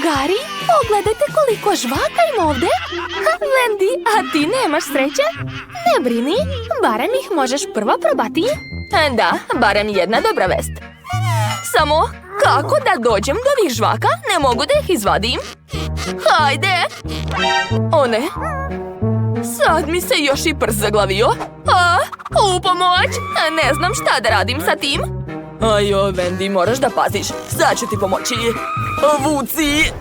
Drugari, pogledajte koliko žvaka ima ovdje. Wendy, a ti nemaš sreće? Ne brini, barem ih možeš prvo probati. Da, barem jedna dobra vest. Samo, kako da dođem do ovih žvaka? Ne mogu da ih izvadim. Hajde! O ne! Sad mi se još i prst zaglavio. U pomoć! Ne znam šta da radim sa tim. Ajo, Wendy, moraš da paziš. Sad ću ti pomoći. Vuci!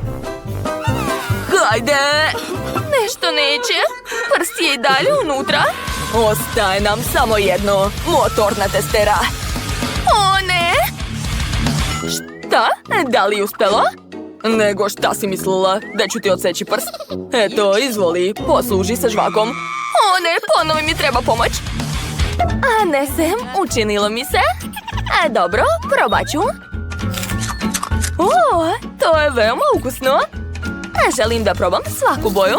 Hajde! Nešto neće. Prst je i dalje unutra. Ostaje nam samo jedno. Motorna testera. O ne! Šta? Da li uspelo? Nego šta si mislila? Da ću ti odseći prst? Eto, izvoli, posluži se žvakom. O ne, ponovo mi treba pomoć. A ne sem, učinilo mi se. Dobro, probat ću. O, to je veoma ukusno. Želim da probam svaku boju.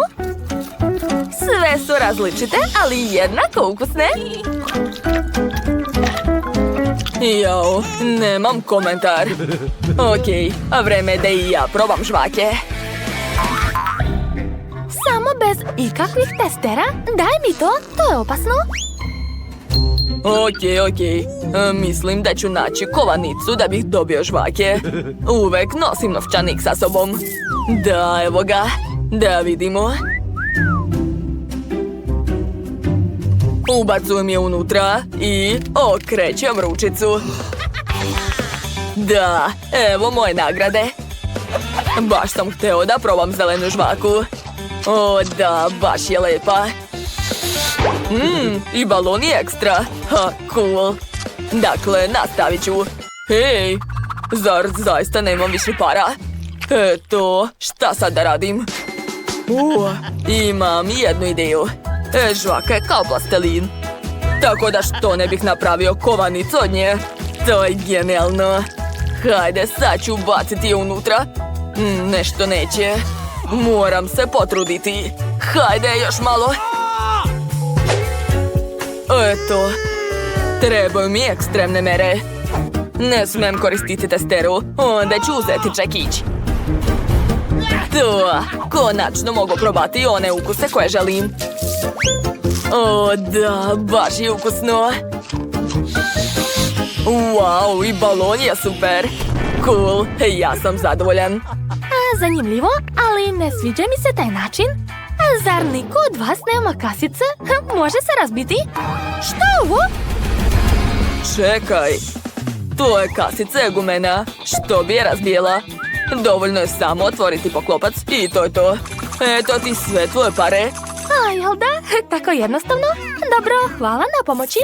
Sve su različite, ali jednako ukusne. Jao, nemam komentar. Okej, vreme je da i ja probam žvake. Samo bez ikakvih testera? Daj mi to, to je opasno. Okej. Mislim da ću naći kovanicu da bih dobio žvake. Uvek nosim novčanik sa sobom. Da, evo ga. Da vidimo. Ubacujem je unutra i okrećem ručicu. Da, evo moje nagrade. Baš sam hteo da probam zelenu žvaku. O da, baš je lepa. I balon je ekstra. Cool. Dakle, nastavit ću. Hej, zar zaista nemam više para? Eto, šta sad da radim? Imam jednu ideju. Žvaka je kao plastelin. Tako da što ne bih napravio kovanicu od nje? To je genijalno. Hajde, sad ću baciti je unutra. Nešto neće. Moram se potruditi. Hajde, još malo. Eto. Trebaju mi ekstremne mere. Ne smem koristiti testeru. Onda ću uzeti čekić. To, konačno mogu probati one ukuse koje želim. O da, baš je ukusno. Wow, i balon je super. Cool, ja sam zadovoljan. Zanimljivo, ali ne sviđa mi se taj način. Zar niko od vas nema kasice? Može se razbiti? Šta je ovo? Čekaj. To je kasica egumena. Što bi je razbijela? Dovoljno je samo otvoriti poklopac i to je to. Eto ti sve tvoje pare. Jel da? Tako jednostavno? Dobro, hvala na pomoći.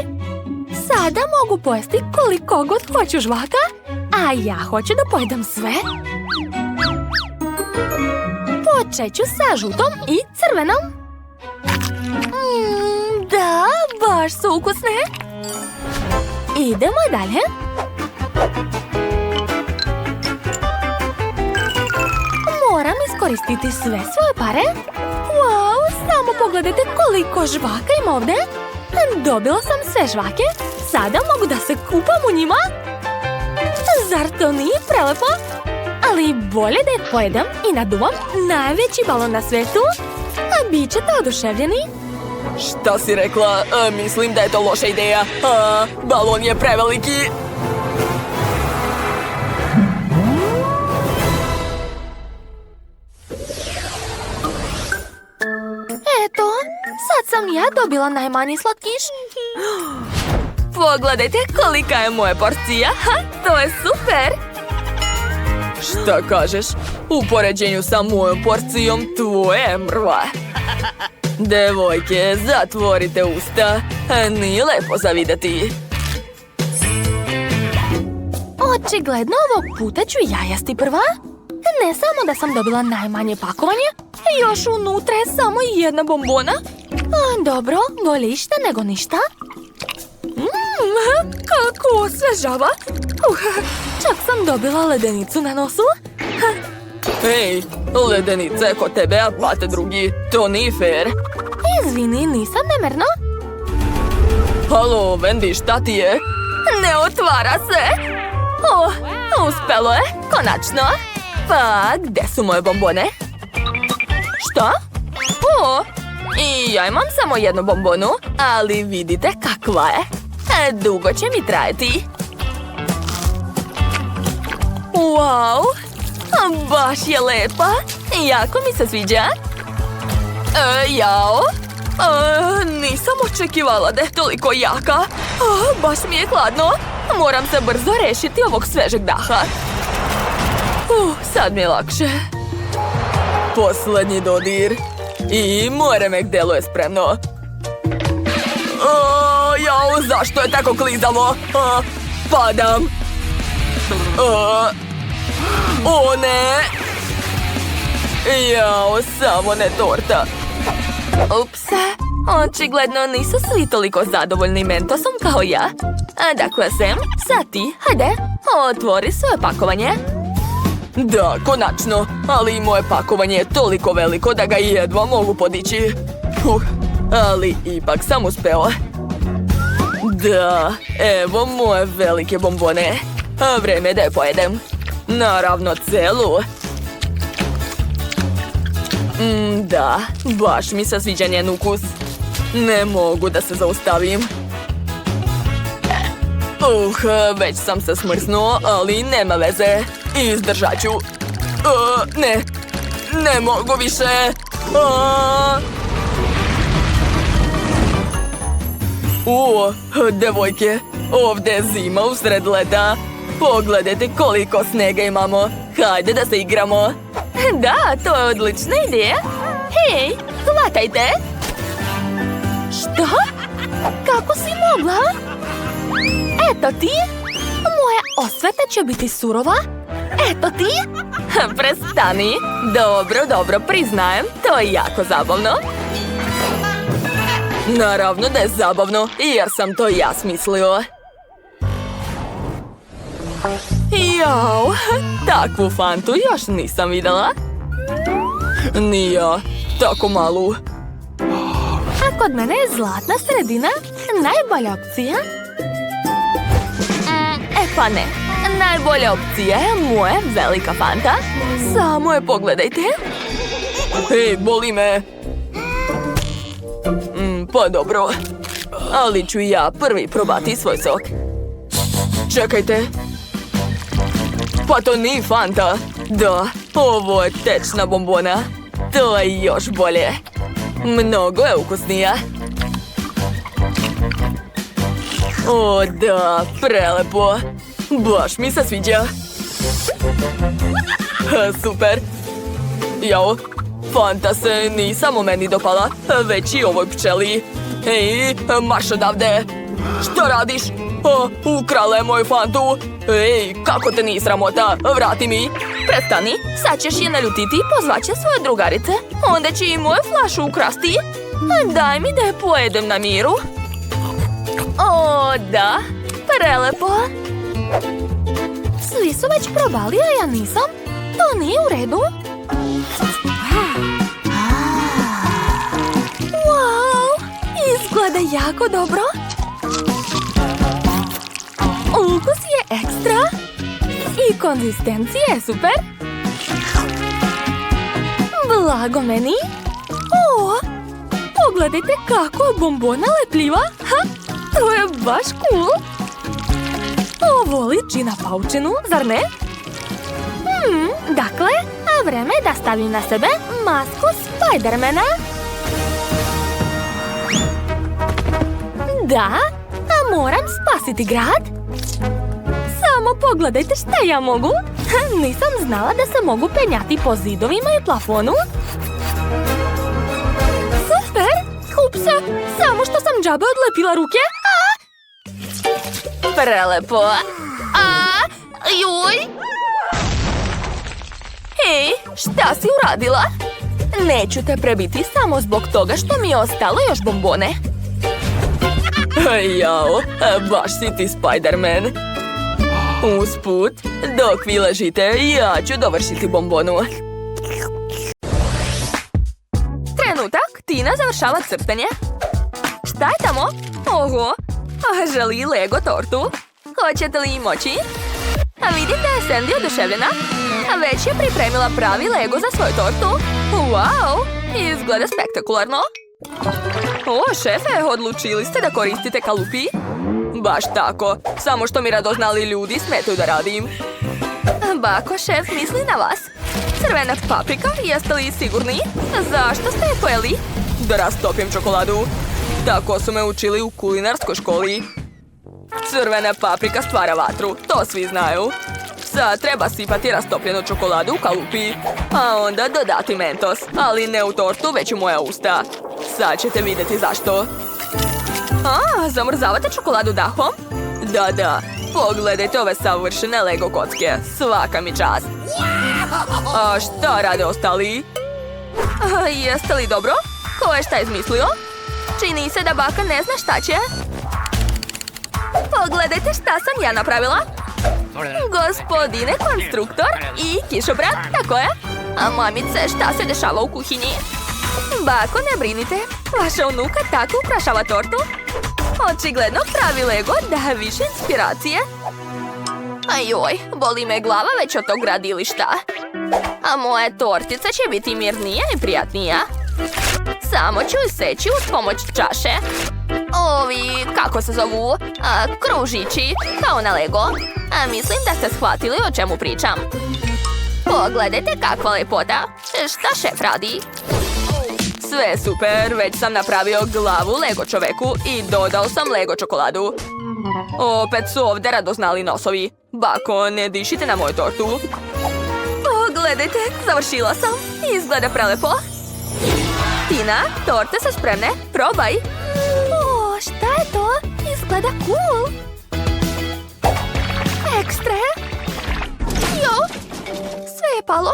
Sada mogu pojesti koliko god hoću žvaka, a ja hoću da pojedem sve. Počet ću sa žutom i crvenom. Da, baš su ukusne. Idemo dalje. Moram iskoristiti sve svoje pare. Wow, samo pogledajte koliko žvaka ima ovdje. Dobila sam sve žvake. Sada mogu da se kupam u njima. Zar to nije prelepo? Ali bolje da je pojedem i naduvam najveći balon na svetu. A bit ćete oduševljeni. Šta si rekla? Mislim da je to loša ideja. Balon je preveliki. Eto, sad sam ja dobila najmanji slatkiš. Pogledajte kolika je moja porcija. To je super. Šta kažeš? U poređenju sa mojom porcijom tvoje je mrva. Devojke, zatvorite usta. Nije lepo za vidjeti. Očigledno ovog puta ću ja jesti prva. Ne samo da sam dobila najmanje pakovanje, još unutra je samo jedna bombona. Dobro, bolje išta nego ništa. Kako osvežava. Čak sam dobila ledenicu na nosu. Hej, ledenica je kod tebe, a plate drugi. To nije fair. Izvini, nisam nemerno. Halo, Wendy, šta ti je? Ne otvara se. Uspelo je, konačno. Pa, gde su moje bombone? Šta? O, i ja imam samo jednu bombonu, ali vidite kakva je. Dugo će mi trajati. Wow, baš je lepa. Jako mi se sviđa. Jao. Nisam očekivala da je toliko jaka. Baš mi je hladno. Moram se brzo rešiti ovog svežeg daha. Sad mi je lakše. Poslednji dodir. I moje remek delo je spremno. Jao, zašto je tako klizavo? Padam. O ne. Jao, samo ne torta. Ups. Očigledno nisu svi toliko zadovoljni mentosom kao ja. Dakle, Sam, sad ti, hajde, otvori svoje pakovanje. Da, konačno, ali moje pakovanje je toliko veliko da ga jedva mogu podići. Ali ipak sam uspeo. Da, evo moje velike bombone. Vreme da je pojedem. Naravno celu. Da, baš mi se sviđa njen ukus. Ne mogu da se zaustavim. Već sam se smrsnuo, ali nema veze. Izdržat ću. Ne mogu više. Devojke, ovdje je zima usred leta. Pogledajte koliko snega imamo. Hajde da se igramo. Da, to je odlična ideja. Hej, hvatajte. Šta? Kako si mogla? Eto ti. Moja osveta će biti surova. Eto ti. Prestani. Dobro, priznajem. To je jako zabavno. Naravno da je zabavno, jer sam to ja smislio. Jao, takvu fantu još nisam videla. Ni ja, tako malu. A kod mene je zlatna sredina najbolja opcija. Pa ne, najbolja opcija je moja velika fanta. Samo je pogledajte. Hej, boli me. Pa dobro, ali ću ja prvi probati svoj sok. Čekajte. Pa to nije fanta. Da, ovo je tečna bombona. To je još bolje. Mnogo je ukusnija. O da, prelepo. Baš mi se sviđa. Super. Jao, fanta se ni samo meni dopala, već i ovoj pčeli. Ej, marš odavde. Što radiš? Ukrala je moju fantu. Ej, kako te nije sramota? Vrati mi. Prestani, sad ćeš je naljutiti i pozvaće svoje drugarice. Onda će i moju flašu ukrasti. Daj mi da je pojedem na miru. O, da, prelepo. Svi su već probali, a ja nisam. To nije u redu. Wow, izgleda jako dobro. Ukus je ekstra. I konzistencija je super. Blago meni. O, pogledajte kako je bombona lepljiva. To je baš cool. Ovo liči na paučinu, zar ne? Dakle, vreme je da stavim na sebe masku Spidermana. Da, a moram spasiti grad. Samo pogledajte šta ja mogu. Nisam znala da se mogu penjati po zidovima i plafonu. Super! Upsa, samo što sam džabe odlepila ruke. Prelepo. Juj! Hej, šta si uradila? Neću te prebiti samo zbog toga što mi je ostalo još bombone. Jao, baš si ti Spider-Man. Usput, dok vi ležite, ja ću dovršiti bombonu. Trenutak, Tina završava crtanje. Šta je tamo? Oho, želi Lego tortu. Hoćete li moći? A vidite, Sandy je oduševljena. Već je pripremila pravi Lego za svoju tortu. Wow, izgleda spektakularno. O, šefe, odlučili ste da koristite kalupi? Baš tako, samo što mi radoznali ljudi smetaju da radim. Bako, šef misli na vas. Crvena paprika, jeste li sigurni? Zašto ste je pojeli? Da rastopim čokoladu. Tako su me učili u kulinarskoj školi. Crvena paprika stvara vatru, to svi znaju. Sad treba sipati rastopljenu čokoladu u kalupi, a onda dodati mentos, ali ne u tortu, već u moja usta. Sad ćete vidjeti zašto. Zamrzavate čokoladu dahom? Da, pogledajte ove savršene Lego kocke, svaka mi čast. A šta rade ostali? Jeste li dobro? Ko je šta izmislio? Čini se da baka ne zna šta će. Pogledajte šta sam ja napravila. Gospodine konstruktor i kišobran, tako je. A mamice, šta se dešava u kuhinji? Bako, ne brinite, vaša unuka tako ukrašava tortu. Očigledno pravi Lego da više inspiracije. Ajoj, boli me glava već od tog gradilišta. A moja tortica će biti mirnija i prijatnija. Samo ću iseći uz pomoć čaše. Ovi, kako se zovu? Kružići, kao na Lego. Mislim da ste shvatili o čemu pričam. Pogledajte kakva lepota. Šta šef radi? Sve super, već sam napravio glavu Lego čoveku i dodao sam Lego čokoladu. Opet su ovdje radoznali nosovi. Bako, ne dišite na moju tortu. Pogledajte, završila sam. Izgleda prelepo. Tina, torte su spremne, probaj. O, šta je to? Izgleda cool. Ekstra. Jo, sve je palo.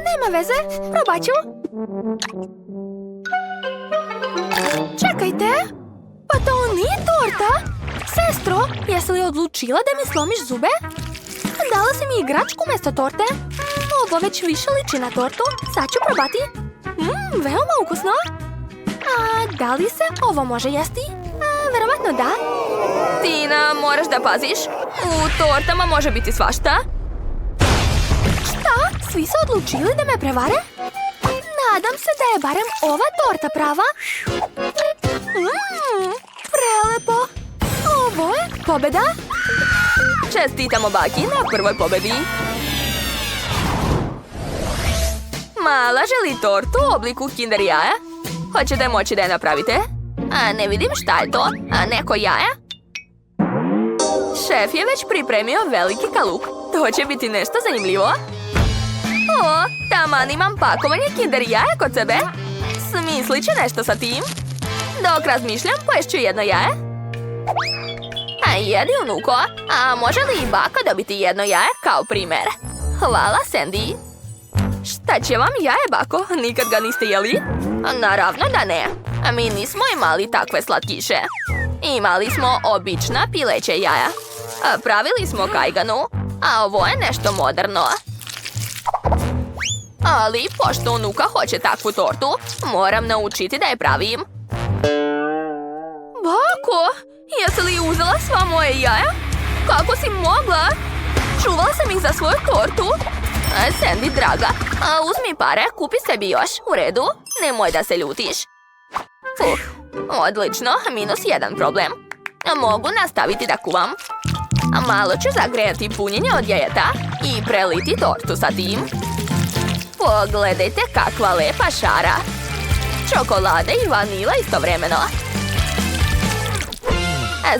Nema veze, probat ću. Čekajte, pa to nije torta. Sestro, jesi li odlučila da mi slomiš zube? Dala si mi igračku umjesto torte. Ovo već više liči na tortu, sad ću probati. Veoma ukusno. A da li se ovo može jesti? Verovatno da. Tina, moraš da paziš. U tortama može biti svašta. Šta? Svi su odlučili da me prevare? Nadam se da je barem ova torta prava. Prelepo. Ovo je pobjeda. Čestitamo baki na prvoj pobjedi. Mala želi tortu u obliku Kinder jaja. Hoćete moći da je napravite? Ne vidim šta je to. Neko jaja? Šef je već pripremio veliki kaluk. To će biti nešto zanimljivo. O, taman imam pakovanje Kinder jaja kod sebe. Smislit ću nešto sa tim. Dok razmišljam, poješću jedno jaje. Jedi, unuko. A može li i baka dobiti jedno jaje kao primjer? Hvala, Sandy. Šta će vam jaje, bako? Nikad ga niste jeli? Naravno da ne. Mi nismo imali takve slatkiše. Imali smo obična pileće jaja. Pravili smo kajganu, a ovo je nešto moderno. Ali, pošto unuka hoće takvu tortu, moram naučiti da je pravim. Bako, jesi li uzela sva moje jaja? Kako si mogla? Čuvala sam ih za svoju tortu. Sandy, draga, uzmi pare, kupi sebi još. U redu, nemoj da se ljutiš. Odlično, -1 problem. Mogu nastaviti da kuvam. Malo ću zagrejati punjenje od jajeta i preliti tortu sa tim. Pogledajte kakva lepa šara. Čokolada i vanila istovremeno.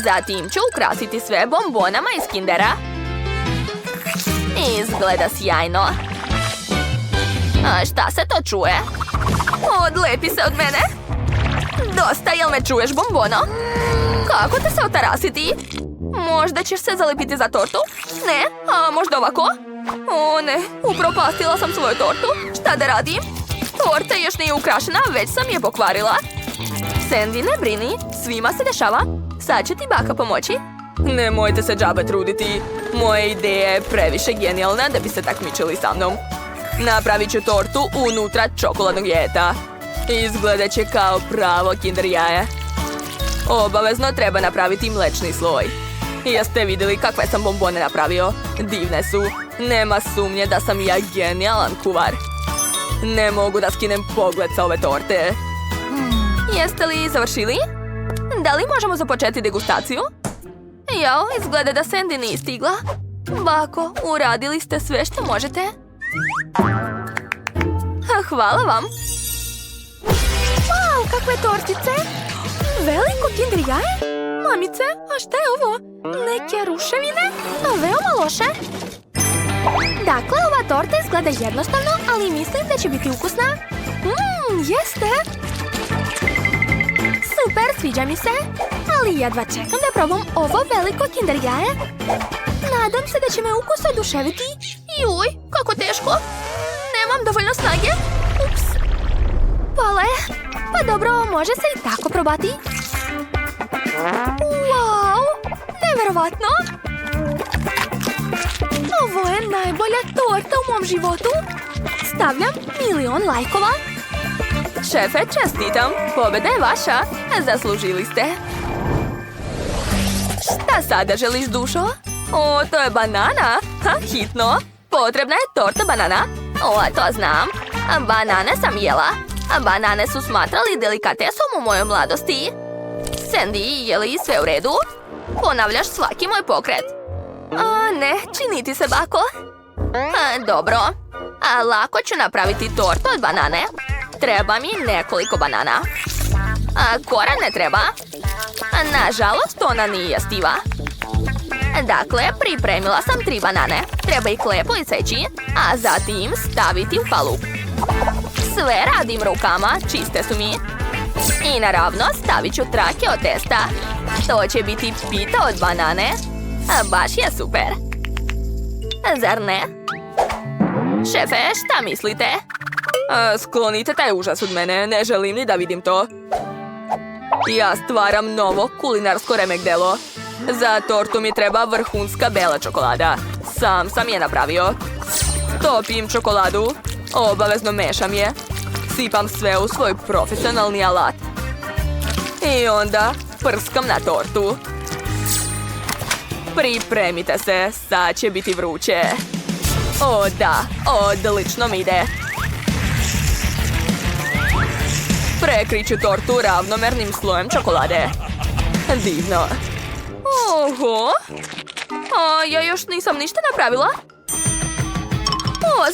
Zatim ću ukrasiti sve bombonama iz Kindera. Izgleda sjajno. Šta se to čuje? Odlepi se od mene. Dosta, jel me čuješ, bombono? Kako te se otarasiti? Možda ćeš se zalepiti za tortu? Ne, a možda ovako? O ne, upropastila sam svoju tortu. Šta da radim? Torta još nije ukrašena, već sam je pokvarila. Sandy, ne brini, svima se dešava. Sad će ti baka pomoći. Nemojte se džabe truditi. Moja ideja je previše genijalna da bi se takmičili sa mnom. Napravit ću tortu unutra čokoladnog jajeta. Izgledat će kao pravo Kinder jaje. Obavezno treba napraviti mlečni sloj. Jeste vidjeli kakve sam bombone napravio? Divne su. Nema sumnje da sam ja genijalan kuvar. Ne mogu da skinem pogled sa ove torte. Jeste li završili? Da li možemo započeti degustaciju? Jao, izgleda da Sandy nije stigla. Bako, uradili ste sve što možete. Hvala vam. Wow, kakve tortice! Veliko Kinder jaje? Mamice, a šta je ovo? Neke ruševine? Veoma loše. Dakle, ova torta izgleda jednostavno, ali mislim da će biti ukusna. Jeste! Super, sviđa mi se. Ali jedva čekam da probam ovo veliko Kinder jaje. Nadam se da će me ukus oduševiti. Juj, kako teško. Nemam dovoljno snage. Ups. Pale. Pa dobro, može se i tako probati. Wow, neverovatno. Ovo je najbolja torta u mom životu. Stavljam 1.000.000 lajkova. Šefe, čestitam. Pobjeda je vaša. Zaslužili ste. Šta sada želiš, dušo? O, to je banana. Hitno. Potrebna je torta banana. O, to znam. Banane sam jela. Banane su smatrali delikatesom u mojoj mladosti. Sandy, je li sve u redu? Ponavljaš svaki moj pokret. Ne, čini ti se, bako. Dobro. Lako ću napraviti tortu od banane. Treba mi nekoliko banana. Koren ne treba. Nažalost, ona nije jestiva. Dakle, pripremila sam 3 banane. Treba ih lepo iseći, a zatim staviti u kalup. Sve radim rukama, čiste su mi. I naravno stavit ću trake od testa. To će biti pita od banane. Baš je super. Zar ne? Šefe, šta mislite? Sklonite taj užas od mene, ne želim ni da vidim to. Ja stvaram novo kulinarsko remek delo. Za tortu mi treba vrhunska bela čokolada. Sam sam je napravio. Topim čokoladu, obavezno mešam je. Sipam sve u svoj profesionalni alat. I onda prskam na tortu. Pripremite se, sad će biti vruće. O da, odlično mi ide. Prekriću tortu ravnomernim slojem čokolade. Divno. Oho. Ja još nisam ništa napravila.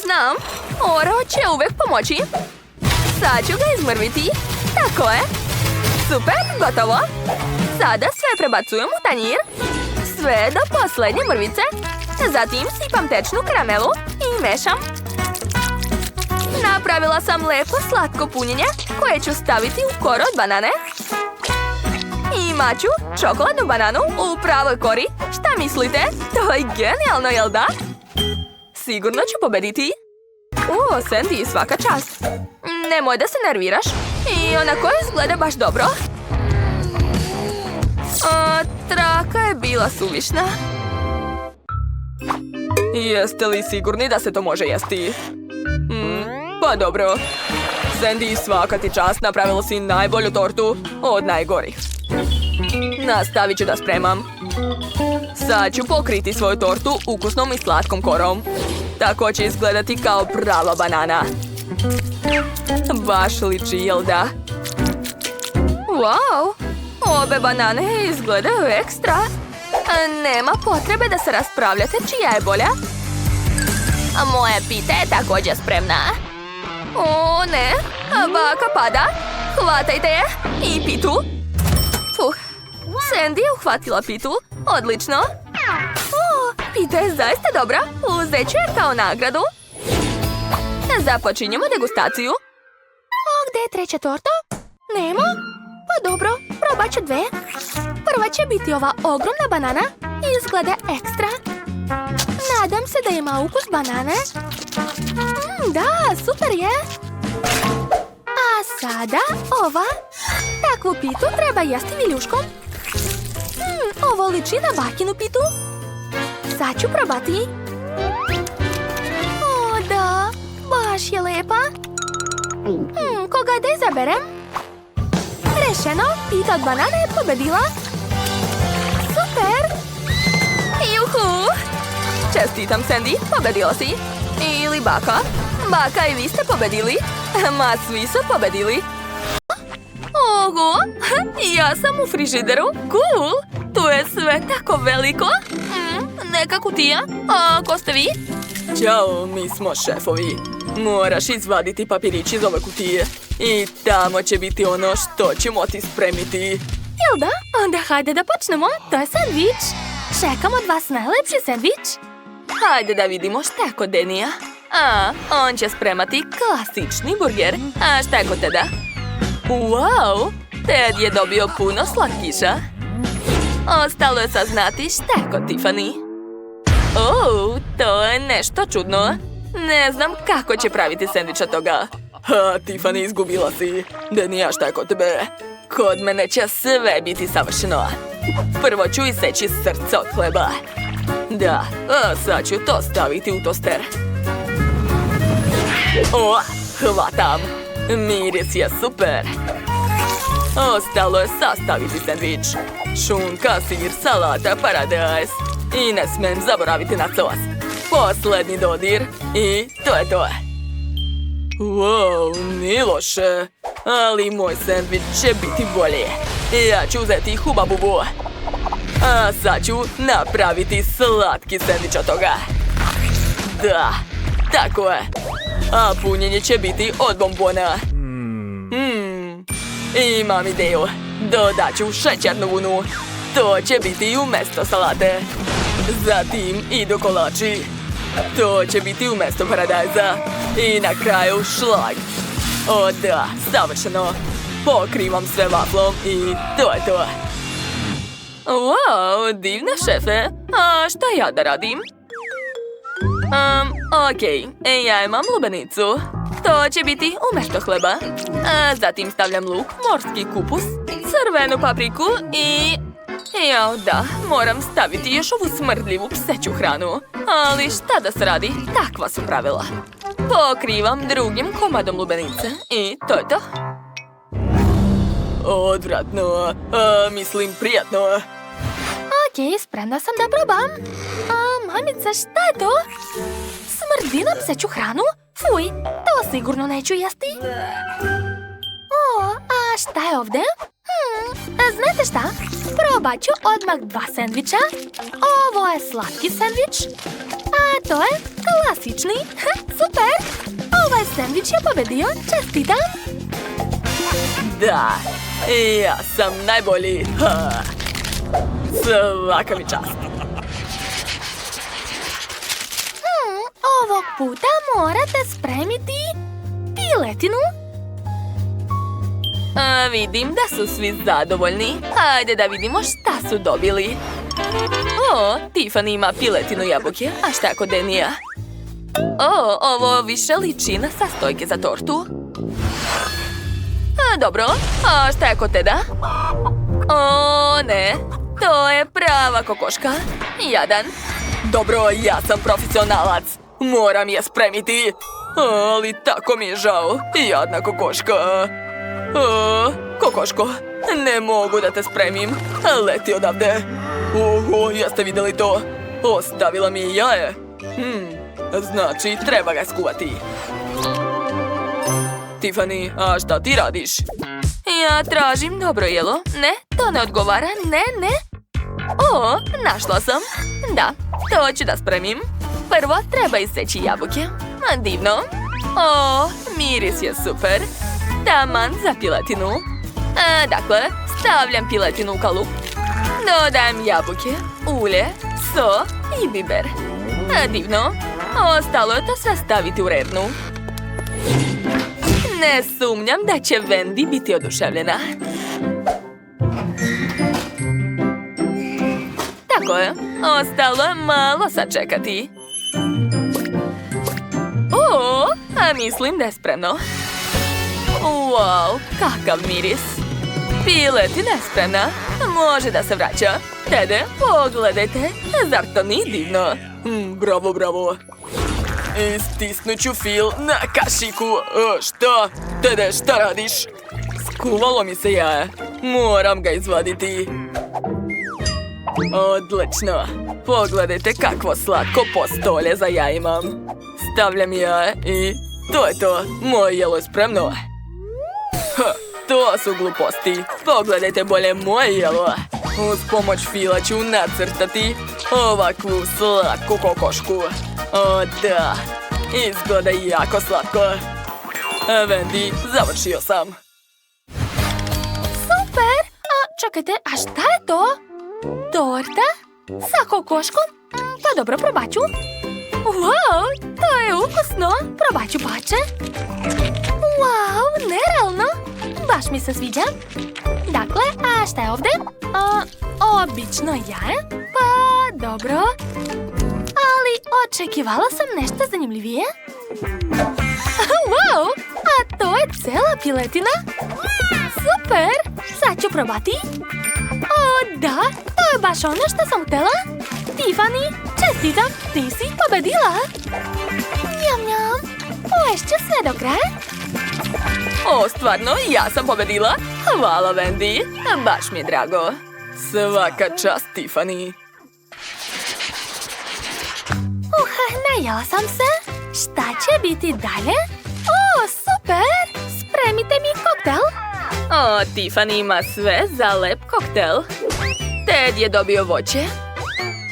Znam. Oreo će uvek pomoći. Sad ću ga izmrviti. Tako je. Super, gotovo. Sada sve prebacujem u tanjir. Sve do posljednje mrvice. Zatim sipam tečnu karamelu i mešam. Napravila sam lepo slatko punjenje koje ću staviti u koru od banane. I imat ću čokoladnu bananu u pravoj kori. Šta mislite? To je genijalno, jel da? Sigurno ću pobediti. Sandy, svaka čast. Nemoj da se nerviraš. I onako izgleda baš dobro. Traka je bila suvišna. Jeste li sigurni da se to može jesti? Pa dobro. Sandy, svaka ti čast, napravila si najbolju tortu od najgorih. Nastavit ću da spremam. Sad ću pokriti svoju tortu ukusnom i slatkom korom. Tako će izgledati kao prava banana. Baš liči, jel da? Wow! Obe banane izgledaju ekstra. Nema potrebe da se raspravljate čija je bolja. Moja pita je također spremna. O ne, baka pada. Hvatajte je i pitu. Sandy je uhvatila pitu. Odlično. Pita je zaista dobra. Uzet ću je kao nagradu. Započinjemo degustaciju. Gdje je treća torta? Nema? Pa dobro, probat ću 2. Prva će biti ova ogromna banana. Izgleda ekstra. Nadam se da ima ukus banane. Da, super je. A sada ova. Takvu pitu treba jesti viljuškom. Ovo liči na bakinu pitu. Sad ću probati. O da, baš je lepa. Koga da izaberem? Rešeno, pita od banane je pobedila. Super. Juhu. Čestitam, Sandy, pobedila si. Ili baka. Baka i vi ste pobedili. Ma svi su pobedili. Oho, ja sam u frižideru. Cool. Tu je sve tako veliko. Neka kutija. A ko ste vi? Ćao, mi smo šefovi. Moraš izvaditi papirić iz ove kutije. I tamo će biti ono što ćemo ti spremiti. Jel da? Onda hajde da počnemo. To je sandvič. Čekam od vas najlepši sandvič. Hajde da vidimo šta je kod Denija. On će spremati klasični burger. A šta je kod Teda? Wow! Ted je dobio puno slatkiša. Ostalo je saznati šta je kod Tiffany. To je nešto čudno. Ne znam kako će praviti sendvič od toga. Tiffany, izgubila si. Denija, šta je kod tebe? Kod mene će sve biti savršeno. Prvo ću iseći srce od hleba. Da, sad ću to staviti u toster. Hvatam. Miris je super. Ostalo je sastaviti sendvič. Šunka, sir, salata, paradajz. I ne smem zaboraviti na sos. Poslednji dodir i to je to. Wow, nije loše. Ali moj sendvič će biti bolji. Ja ću uzeti Huba Bubu. A sad ću napraviti slatki sendvič od toga. Da, tako je. A punjenje će biti od bombona. Imam ideju. Dodat ću šećernu vunu. To će biti umjesto salate. Zatim idu kolači. To će biti umjesto paradajza. I na kraju šlag. O da, savršeno. Pokrivam sve vaflom i to je to. Wow, divno, šefe. A šta ja da radim? Okej, ja imam lubenicu. To će biti umjesto hleba. Zatim stavljam luk, morski kupus, crvenu papriku i... Jao, da, moram staviti još ovu smrdljivu pseću hranu. Ali šta da se radi, takva su pravila. Pokrivam drugim komadom lubenice i to je to. Odvratno, mislim prijatno. Okej, spremna sam da probam. Mamica, šta je to? Smrdi na pseću hranu? Fuj, to sigurno neću jesti. A šta je ovdje? Znate šta? Probat ću odmah 2 sendviča. Ovo je slatki sendvič. A to je klasični. Super! Ovaj sendvič je pobedio. Čestitam! Da, ja sam najbolji. Svaka mi čast. Ovog puta morate spremiti piletinu. Vidim da su svi zadovoljni. Hajde da vidimo šta su dobili. Tiffany ima piletinu jabuke, a šta kod Denija? Ovo više liči na sastojke za tortu. Dobro, a šta je kod Teda? Ne, to je prava kokoška. Jadan. Dobro, ja sam profesionalac. Moram je spremiti. Ali tako mi je žao. Jadna kokoška. Kokoško, ne mogu da te spremim. Leti odavde. Jeste vidjeli to? Ostavila mi jaje. Znači, treba ga skuvati. Tiffany, a šta ti radiš? Ja tražim dobro jelo. Ne, to ne odgovara. Ne. Našla sam. Da, to ću da spremim. Prvo treba iseći jabuke. Divno. Miris je super. Taman za piletinu. Dakle, stavljam piletinu u kalup. Dodajem jabuke, ulje, so i biber. Divno. Ostalo je to sve staviti u rernu. Ne sumnjam da će Wendy biti oduševljena. Tako je. Ostalo je malo sačekati. Mislim da je spremno. Wow, kakav miris. Piletina je spremna. Može da se vraća. Tede, pogledajte. Zar to nije divno? Bravo. Istisnut ću fil na kašiku. Šta? Tede, šta radiš? Skuvalo mi se jaje. Moram ga izvaditi. Odlično. Pogledajte kakvo slatko postolje za ja imam. Stavljam ja i to je to. Moje jelo je spremno. To su gluposti. Pogledajte bolje moje jelo. Uz pomoć fila ću nacrtati ovakvu slatku kokošku. O da, izgleda jako slatko. Wendy, završio sam. Super! Čekajte, a šta je to? Torta? Sa kokoškom? Pa dobro, probat ću. Wow, to je ukusno. Probat ću pače. Wow, nerealno. Baš mi se sviđa. Dakle, a šta je ovdje? Obično jaje. Pa, dobro. Ali očekivala sam nešto zanimljivije. Wow, a to je cela piletina. Super, sad ću probati. O, da, to je baš ono što sam htjela. Tiffany, čestitam, ti si pobedila. Njam, njam, poješću sve do kraja. O, stvarno, ja sam pobedila? Hvala, Wendy. Baš mi je drago. Svaka čast, Tiffany. Najela sam se. Šta će biti dalje? O, super! Spremite mi koktel. O, Tiffany ima sve za lep koktel. Ted je dobio voće.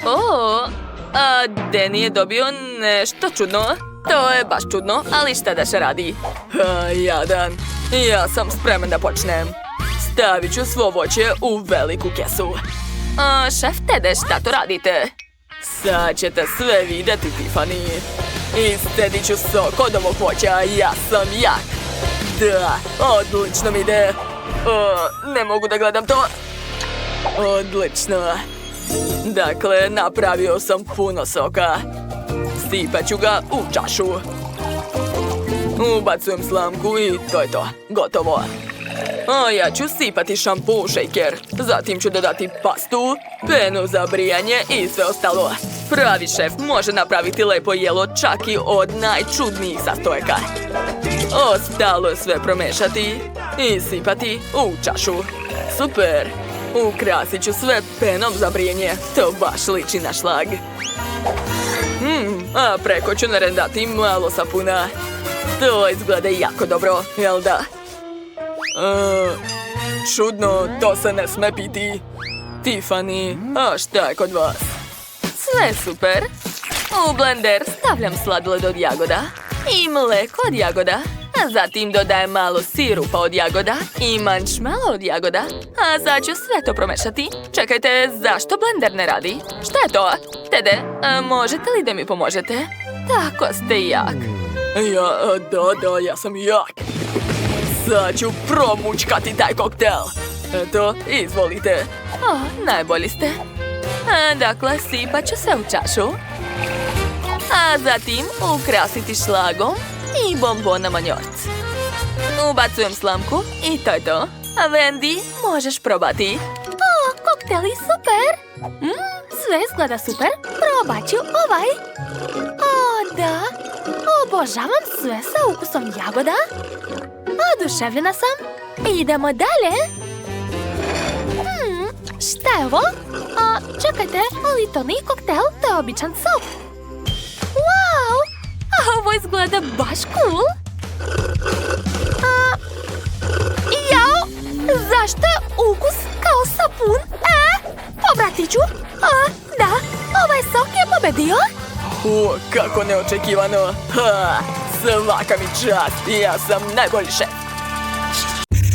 O, a Danny je dobio nešto čudno. To je baš čudno, ali šta da se radi? Jadan, ja sam spreman da počnem. Stavit ću svo voće u veliku kesu. Šef Tede, šta to radite? Sad ćete sve vidjeti, Tiffany. Istedit ću sok od ovog voća, ja sam jak. Da, odlično mi ide. Ne mogu da gledam to. Odlično. Dakle, napravio sam puno soka. Sipat ću ga u čašu. Ubacujem slamku i to je to. Gotovo. A ja ću sipati šampu u šejker. Zatim ću dodati pastu, penu za brijanje i sve ostalo. Pravi šef može napraviti lepo jelo čak i od najčudnijih sastojaka. Ostalo je sve promešati i sipati u čašu. Super! Ukrasit ću sve penom za brijanje. To baš liči na šlag. A preko ću narendati malo sapuna. To izgleda jako dobro, jel da? Čudno, to se ne sme piti. Tiffany, a šta je kod vas? Sve super. U blender stavljam sladoled od jagoda i mleko od jagoda. A zatim dodajem malo sirupa od jagoda i mančmelo od jagoda. A sad ću sve to promešati. Čekajte, zašto blender ne radi? Šta je to? Tede, možete li da mi pomožete? Tako ste jak. Da, ja sam jak. Sad ću promučkati taj koktel. Eto, izvolite. O, najbolji ste. Dakle, sipat ću sve u čašu. A zatim ukrasiti šlagom i bombonama njorc. Ubacujem slamku i to je to. A Wendy, možeš probati. O, kokteli super. Sve izgleda super. Probat ću ovaj. O, da. Obožavam sve sa ukusom jagoda. Oduševljena sam. Idemo dalje. Šta je ovo? Čekajte, ali to nije koktel, to je običan sok. Wow! Ovo izgleda baš cool. Jao! Zašto je ukus kao sapun? Pobratit ću. Da, ovaj sok je pobedio. Kako neočekivano. Svaka mi čast, ja sam najbolji šef.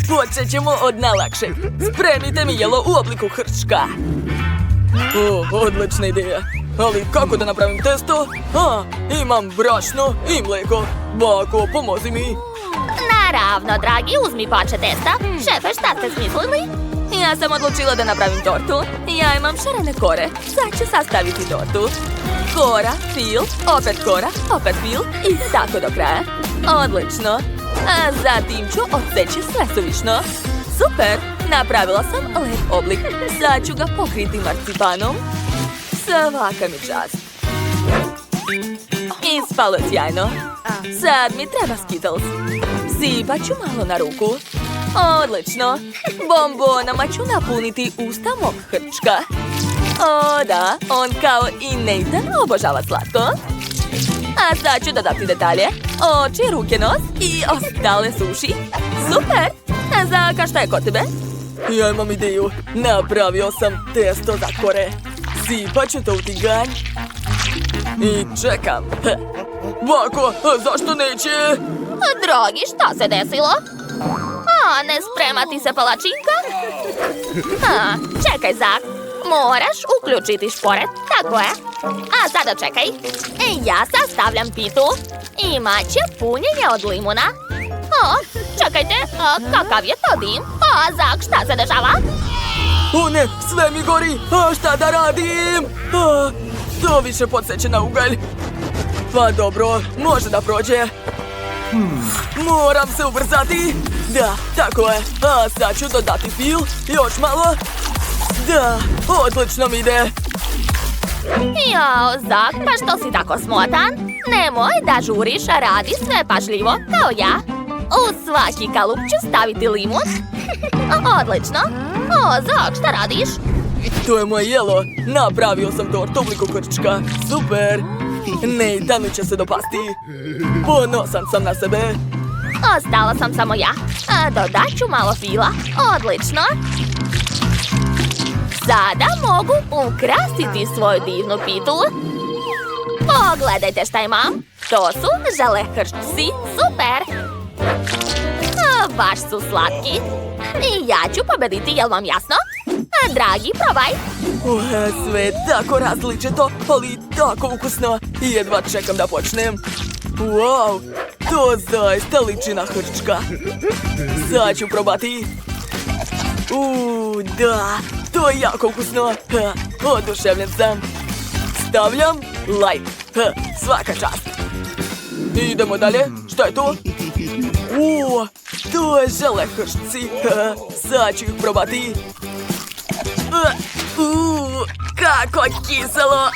Počet ćemo od najlakšeg. Spremite mi jelo u obliku hrčka. Odlična ideja. Ali kako da napravim testo? Imam brašno i mleko. Bako, pomozi mi. Naravno, dragi, uzmi pače testa. Šefe, šta ste smislili? Ja sam odlučila da napravim tortu. Ja imam šarene kore. Sad ću sastaviti tortu. Kora, fil, opet kora, opet fil i tako do kraja. Odlično. A zatim ću odseći sve suvišno. Super, napravila sam lep oblik. Sad ću ga pokriti marcipanom. Svaka mi čast. Ispalo je sjajno. Sad mi treba Skittles. Sipat ću malo na ruku. Odlično. Bombonama ću napuniti usta mog hrčka. O, da, on kao i Nathan obožava slatko. A sad ću dodati detalje. Oči, ruke, nos i ostale suši. Super! Zaka, šta je kod tebe? Ja imam ideju. Napravio sam testo za kore. Sipat ću to u tiganj. I čekam. Bako, zašto neće? Dragi, šta se desilo? A, ne sprema ti se palačinka? A, čekaj, Zak. Moraš uključiti šporet, tako je. A sada čekaj. Ja sastavljam pitu. Imaće punjenje od limuna. O, čekajte, kakav je to dim? A, Zak, šta se dešava? O ne, sve mi gori. A šta da radim? To više podseće na ugalj. Pa dobro, može da prođe. Moram se ubrzati. Da, tako je. A sad ću dodati fil. Još malo. Da, odlično mi ide. Jao, Zak, pa što si tako smotan? Nemoj da žuriš, radi sve pažljivo, kao ja. U svaki kalup ću staviti limun. Odlično. O, Zak, šta radiš? To je moje jelo. Napravio sam tort obliku krčka. Super. Nathanu će se dopasti. Ponosan sam na sebe. Ostala sam samo ja. Dodat ću malo fila. Odlično. Sada mogu ukrasiti svoju divnu pitu. Pogledajte šta imam. To su žele hrčci. Super. Baš su slatki. I ja ću pobediti, jel vam jasno? Dragi, probaj. Sve je tako različito, ali tako ukusno. Jedva čekam da počnem. Wow, to zaista liči na hrčka. Sad ću probati. Da, to je jako ukusno. Oduševljen sam. Stavljam like. Svaka čast. Idemo dalje. Šta je to? To je žele hrčci. Sad ću ih probati. Kako kiselo.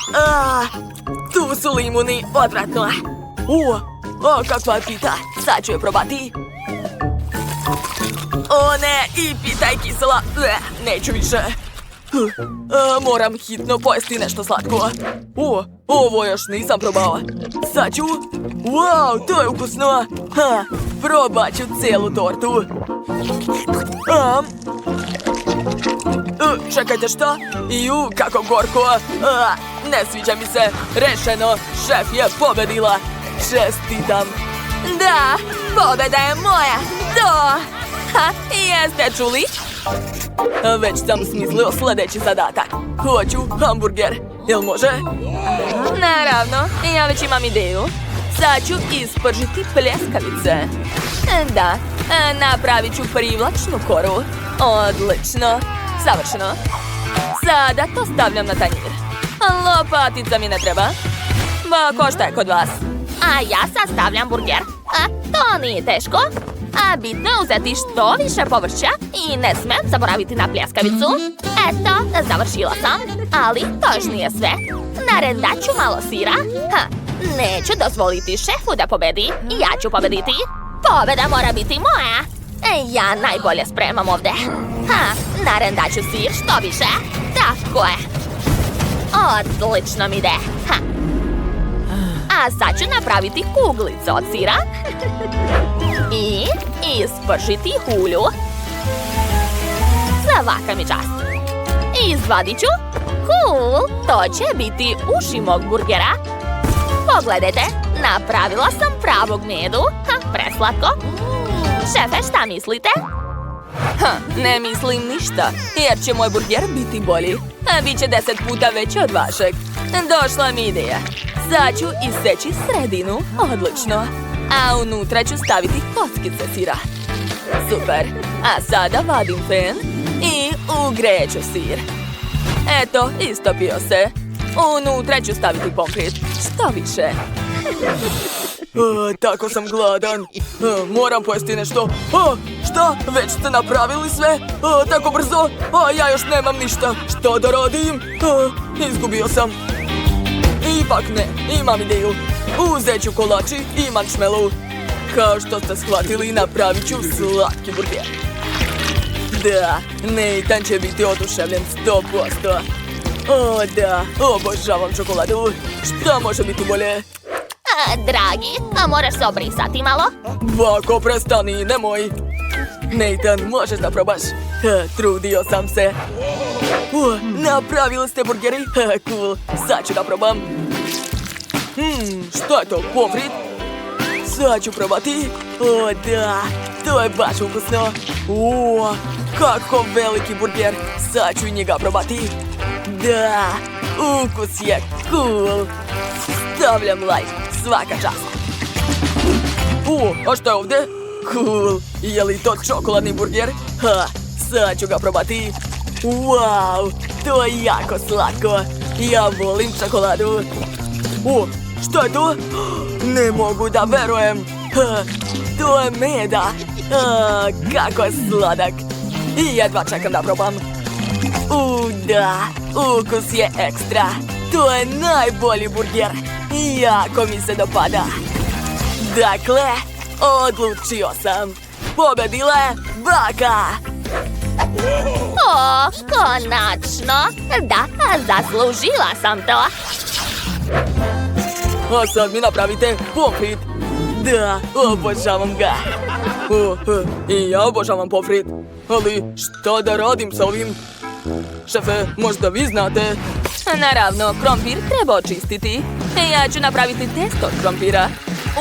Tu su limuni. Odvratno. Kakva je pita. Sad ću je probati. O ne, i pita je kisela. Neću više. Moram hitno pojesti nešto slatko. Ovo još nisam probao. Sad ću. Wow, to je ukusno. Probat ću cijelu tortu. Čekajte, šta? Kako gorko. Ne sviđa mi se. Rešeno, šef je pobedila. Čestitam. Da, pobeda je moja. Jeste čuli? Već sam smislio sljedeći zadatak. Hoću hamburger. Jel može? Naravno, ja već imam ideju. Sad ću ispržiti pljeskavice. Da, napravit ću privlačnu koru. Odlično. Savršeno. Sada to stavljam na tanjir. Lopatica mi ne treba. Bako, šta je kod vas? A ja sastavljam burger. To nije teško. Bitno je uzeti što više povrća i ne smem zaboraviti na pljeskavicu. Eto, završila sam. Ali to još nije sve. Narendat ću malo sira. Neću dozvoliti šefu da pobedi. Ja ću pobediti. Pobeda mora biti moja. Ja najbolje spremam ovdje. Narendat ću sir što više. Tako je. Odlično mi ide. A sad ću napraviti kuglice od sira. I ispržiti hulju. Svaka mi čast. Izvadit ću. Cool, to će biti uši mog burgera. Pogledajte, napravila sam pravog medu. Preslatko. Šefe, šta mislite? Ne mislim ništa, jer će moj burger biti bolji. Biće 10 puta veći od vašeg. Došla mi ideja. Sad ću iseći sredinu. Odlično. A unutra ću staviti kockice sira. Super. A sada vadim fen i ugreću sir. Eto, istopio se. Unutra ću staviti pomfrit. Što više. Tako sam gladan. Moram pojesti nešto. Šta? Već ste napravili sve? Tako brzo? Ja još nemam ništa. Što da radim? Izgubio sam. Ipak ne, imam ideju. Uzet ću kolači i marshmallow. Kao što ste shvatili, napravit ću slatki burger. Da, Nathan će biti oduševljen 100%. O da, obožavam čokoladu. Šta može biti bolje? Dragi, a moraš se obrisati malo? Bako, prestani, nemoj. Nathan, možeš da probaš? Trudio sam se. Napravili ste burgeri? Cool, sad ću da probam. Šta je to, pomfrit? Sad ću probati. O da, to je baš ukusno. Kako veliki burger. Sad ću i njega probati. Da, ukus je cool. Stavljam like, svaka čast. A šta je ovdje? Cool, je li to čokoladni burger? Sad ću ga probati. Wow, to je jako slatko. Ja volim čokoladu. Šta je to? Ne mogu da verujem. To je meda. Kako je sladak. I jedva čekam da probam. Da, ukus je ekstra. To je najbolji burger. Jako mi se dopada. Dakle, odlučio sam. Pobedila je baka. Konačno. Da, zaslužila sam to. A sad mi napravite pomfrit. Da, obožavam ga. I ja obožavam pomfrit. Ali šta da radim sa ovim? Šefe, možda vi znate? Naravno, krompir treba očistiti. Ja ću napraviti test od krompira.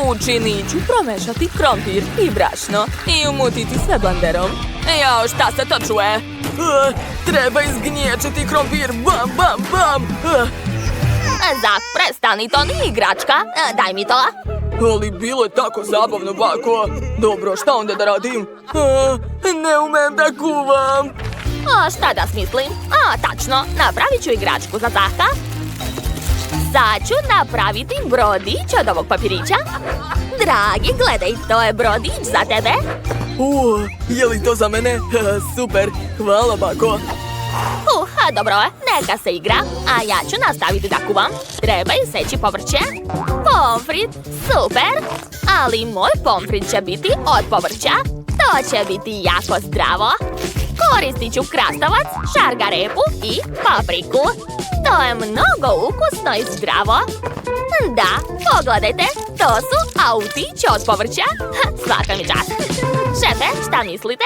U čini ću promešati krompir i brašno i umutiti sve blenderom. Jao, šta se to čuje? Treba izgnječiti krompir. Bam, bam, bam. Zak, prestani, to nije igračka. Daj mi to. Ali bilo je tako zabavno, bako. Dobro, šta onda da radim? Ne umem da kuvam. Šta da smislim? Tačno, napravit ću igračku za Zaka. Sad ću napraviti brodić od ovog papirića. Dragi, gledaj, to je brodić za tebe. Je li to za mene? Super, hvala, bako. Dobro je, neka se igra, a ja ću nastaviti da kuvam. Treba seći povrće. Pomfrit, super, ali moj pomfrit će biti od povrća. To će biti jako zdravo. Koristit ću krastavac, šargarepu i papriku. To je mnogo ukusno i zdravo. Da, pogledajte, to su autići od povrća. Svaka mi čast. Šefe, šta mislite?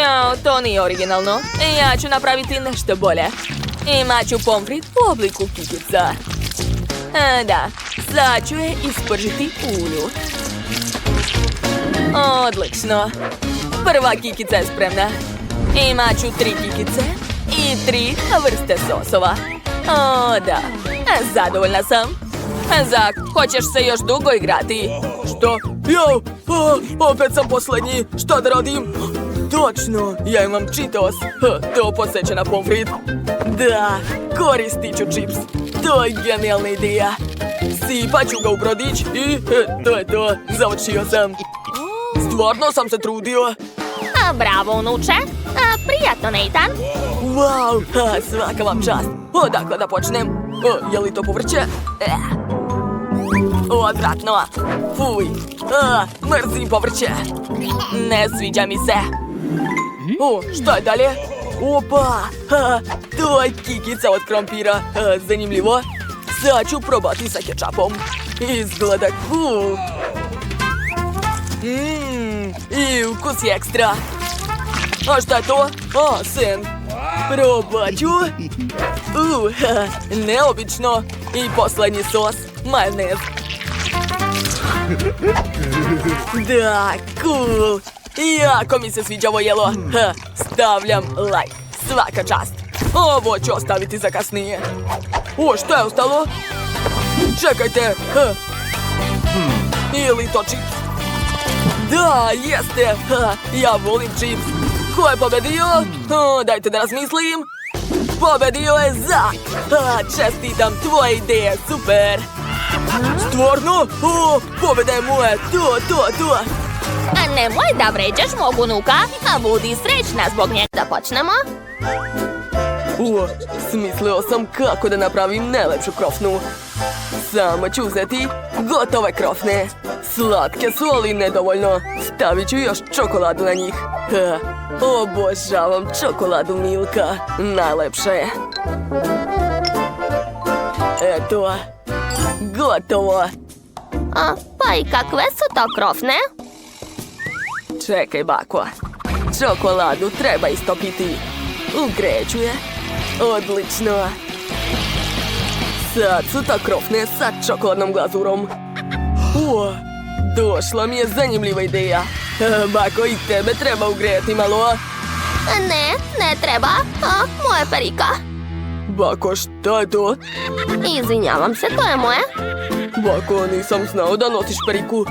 Jao, to nije originalno. Ja ću napraviti nešto bolje. Imat ću pomfrit u obliku kikica. Da, sad ću je ispržiti u ulju. Odlično. Prva kikica je spremna. Imat ću 3 kikice i 3 vrste sosova. Da, zadovoljna sam. Zak, hoćeš se još dugo igrati? Što? Jao, opet sam posljednji. Šta da radim? Točno, ja imam Cheetos. To podsjeća na pomfrit. Da, koristit ću čips. To je genijalna ideja. Sipat ću ga u brodić i to je to. Završio sam. Stvarno sam se trudio. Bravo, unuče. Prijatno, Nathan. Wow, svaka vam čast. Odakle da počnem? Je li to povrće? Odvratno. Fuj, mrzim povrće. Ne sviđa mi se. Šta je dalje? Opa, to je kikica od krompira. Zanimljivo. Sad ću probati sa kečapom. Izgleda cool. I ukus je ekstra. A šta je to? Sen. Probat ću. Neobično. I posljednji sos, majonez. Da, cool. Jako mi se sviđa ovo jelo. Stavljam like. Svaka čast. Ovo ću ostaviti za kasnije. Šta je ostalo? Čekajte. Ili to čips? Da, jeste. Ja volim čips. Ko je pobedio? Dajte da razmislim. Pobedio je Zak. Čestitam, tvoje ideje, super. Stvarno? Pobeda je moja. To. Nemoj da vređaš mog unuka, a budi srećna zbog njega. Da počnemo? Smislio sam kako da napravim najlepšu krofnu. Samo ću uzeti gotove krofne. Slatke su, ali nedovoljno. Stavit ću još čokoladu na njih. Obožavam čokoladu, Milka. Najlepša je. Eto, gotovo. Pa i kakve su to krofne? Čekaj, bako. Čokoladu treba istopiti. Ugreću je. Odlično. Sad su to krofne sa čokoladnom glazurom. Došla mi je zanimljiva ideja. Bako, i tebe treba ugrejati malo. Ne treba. Moja perika. Bako, šta je to? Izvinjavam se, to je moje. Bako, nisam znao da nosiš periku.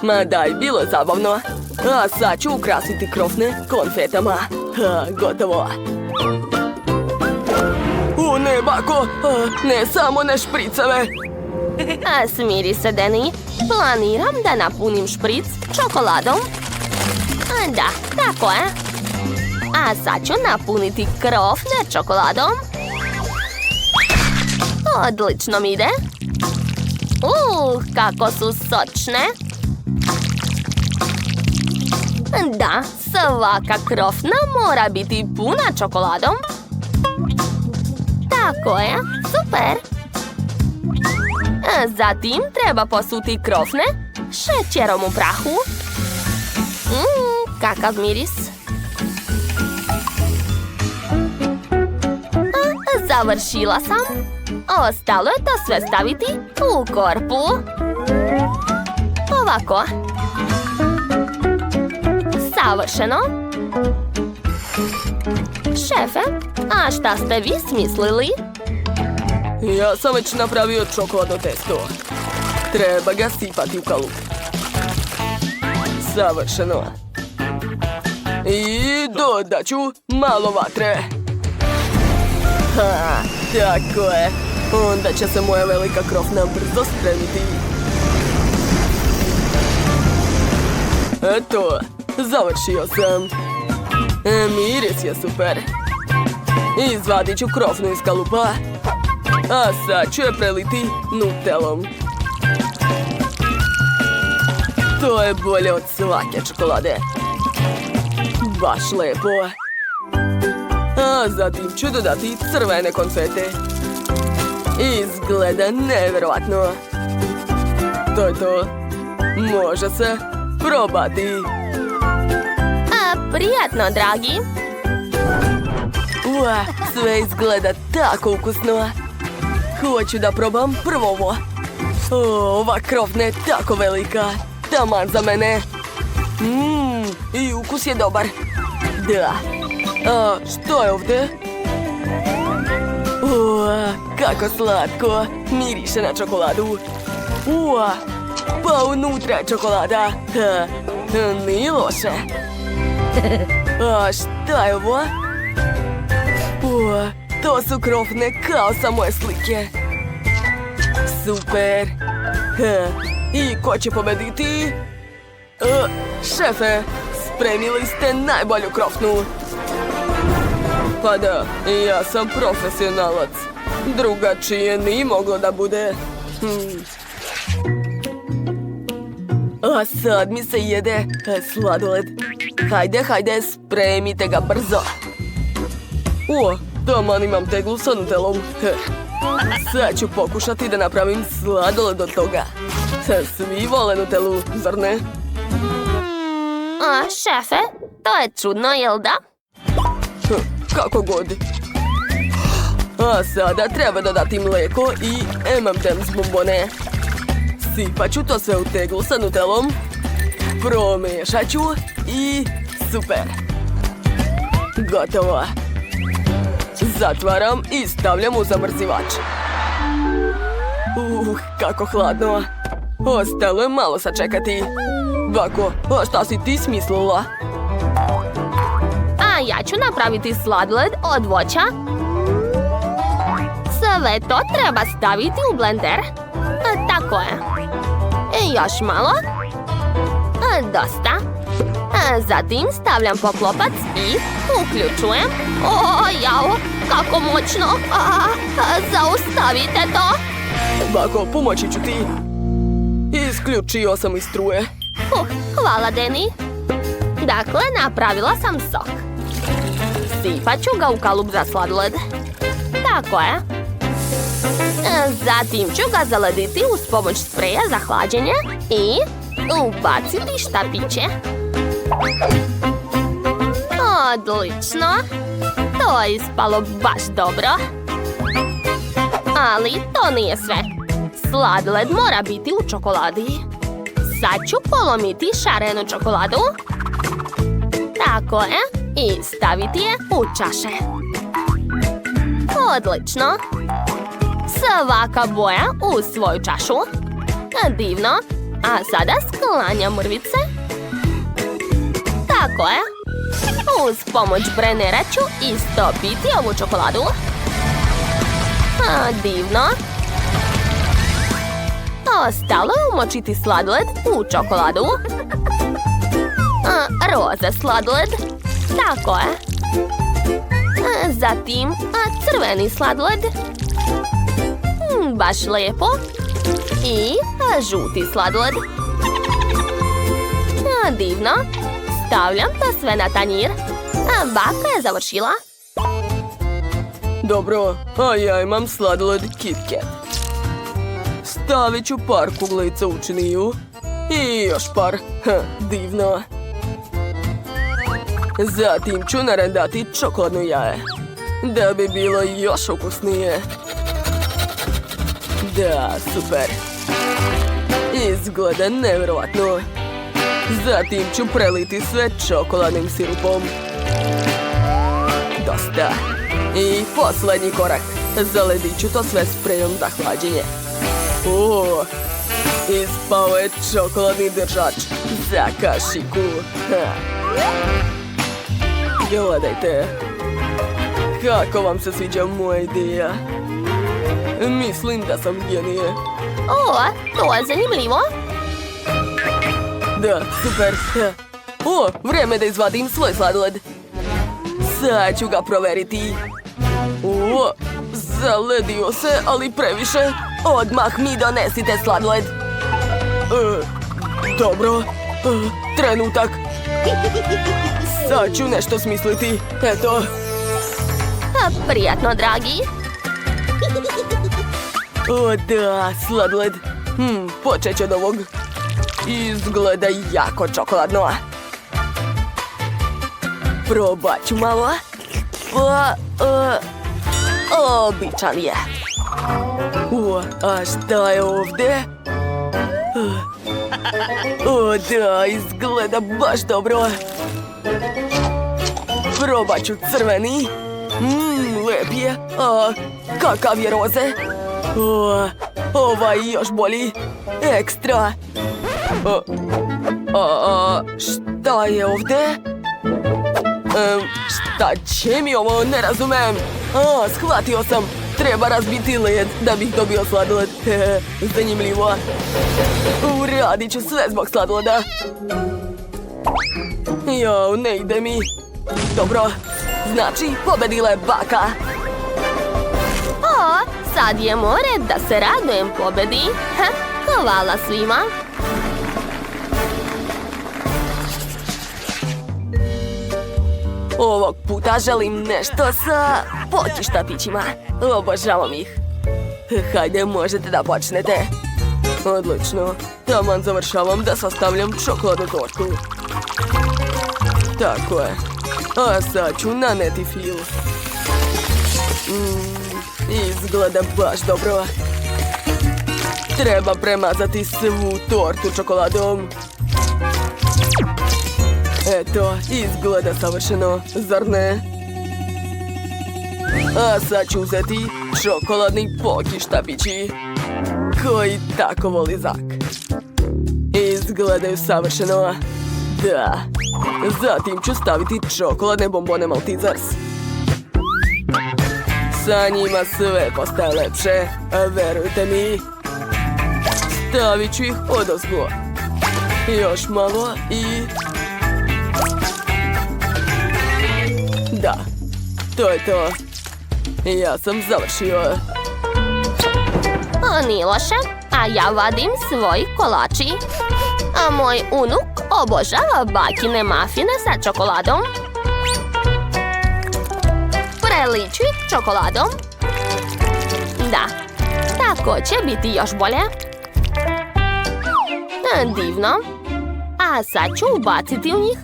Ma daj, bilo je zabavno. A sad ću ukrasiti krofne konfetama. Gotovo. Ne, bako, ne, samo ne špricave. Smiri se, Deni. Planiram da napunim špric čokoladom. Da, tako je. A sad ću napuniti krofne čokoladom. Odlično mi ide. Kako su sočne. Da, svaka krofna mora biti puna čokoladom. Tako je, super. Zatim treba posuti krofne šećerom u prahu. Kakav miris. Završila sam. Ostalo je to sve staviti u korpu. Ovako. Savršeno. Šefe, a šta ste vi smislili? Ja sam već napravio čokoladno testo. Treba ga sipati u kalup. Savršeno. I dodat ću malo vatre. Tako je. Onda će se moja velika krofna brzo spremiti. Eto, završio sam. Miris je super. Izvadit ću krofnu iz kalupa. A sad ću je preliti nutelom. To je bolje od svake čokolade. Baš lepo. A zatim ću dodati crvene konfete. Izgleda nevjerovatno. To je to. Može se probati. Prijatno, dragi. Sve izgleda tako ukusno. Hoću da probam prvo ovo. Ova krofna je tako velika. Taman za mene. I ukus je dobar. Da. Što je ovdje? Kako slatko. Miriše na čokoladu. Pa unutra je čokolada. Nije loše. Šta je ovo? To su krofne kao sa moje slike. Super. I ko će pobediti? Šefe, spremili ste najbolju krofnu. Pa da, ja sam profesionalac. Drugačije nije moglo da bude. A sad mi se jede sladoled. Hajde, spremite ga brzo. Taman imam teglu sa nutelom. Sad ću pokušati da napravim sladoled od toga. Svi vole nutelu, zar ne? Šefe, to je čudno, jel da? Kako god. A sada treba dodati mlijeko i M&M's bombone. Sipat ću to sve u teglu sa nutelom. Promešat ću i super. Gotovo. Zatvaram i stavljam u zamrzivač. Kako hladno. Ostalo je malo sačekati. Bako, a šta si ti smislila? A ja ću napraviti sladoled od voća. Sve to treba staviti u blender. Tako je. Još malo. Dosta. Zatim stavljam poklopac i uključujem. Jao, kako moćno. Zaustavite to. Bako, pomoći ću ti. Isključio sam iz struje. Hvala, Deni. Dakle, napravila sam sok. Sipat ću ga u kalup za sladoled. Tako je. Zatim ću ga zalediti uz pomoć spreja za hlađenje i ubaciti štapiće. Odlično! To je ispalo baš dobro. Ali to nije sve. Sladoled mora biti u čokoladi. Sad ću polomiti šarenu čokoladu. Tako je. I staviti je u čaše. Odlično. Svaka boja u svoju čašu. Divno. A sada sklanjam mrvice. Tako je. Uz pomoć brenera ću istopiti ovu čokoladu. Divno. Ostalo je umočiti sladoled u čokoladu. Roza sladoled. Tako je. Zatim crveni sladoled. Baš lijepo. I žuti sladoled. Divno. Stavljam to sve na tanjir. Baka je završila. Dobro, a ja imam sladoled Kit Kat. Stavit ću par kuglica u činiju. I još par. Divno. Zatim ću narandati čokoladno jaje. Da bi bilo još ukusnije. Da, super. Izgleda nevjerovatno. Zatim ću preliti sve čokoladnim sirupom. Dosta. I posljednji korak. Zaledit ću to sve sprejom za hlađenje. Ispao je čokoladni držač za kašiku. Gledajte. Kako vam se sviđa moja ideja? Mislim da sam genije. To je zanimljivo. Da, super. Vrijeme da izvadim svoj sladoled. Sad ću ga proveriti. Zaledio se, ali previše. Odmah mi donesite sladoled. Dobro. Trenutak. Sad ću nešto smisliti. Eto. Prijatno, dragi. Da, sladoled. Počet ću od ovog. Izgleda jako čokoladno. Probat ću malo. Običan je. A šta je ovdje? Da, izgleda baš dobro. Probat ću crveni. Lijep je. Kakav je roze? Ovaj još bolji. Ekstra. Šta je ovdje? Šta će mi ovo? Ne razumem. Shvatio sam. Treba razbiti led da bih dobio sladoled. Zanimljivo. Uradit ću sve zbog sladoleda. Jo, ne ide mi. Dobro. Znači, pobedila je baka. Sad je more da se radujem pobedi. Hvala svima. Ovog puta želim nešto sa poći štapićima. Obožavam ih. Hajde, možete da počnete. Odlično. Taman završavam da sastavljam čokoladnu tortu. Tako je. A sad ću naneti fil. Izgleda baš dobro. Treba premazati svu tortu čokoladom. Eto, izgleda savršeno, zar ne? A sad ću uzeti čokoladni poki štapići, koji tako voli Zak. Izgledaju savršeno. Da. Zatim ću staviti čokoladne bombone Maltesers. Sa njima sve postaje lepše, verujte mi. Stavit ću ih odozgo. Još malo i... Da, to je to. Ja sam završio. Nije loše, a ja vadim svoj kolači. A moj unuk obožava bakine mafine sa čokoladom. Preliču ih čokoladom. Da, Tako će biti još bolje. Divno. A sad ću ubaciti u njih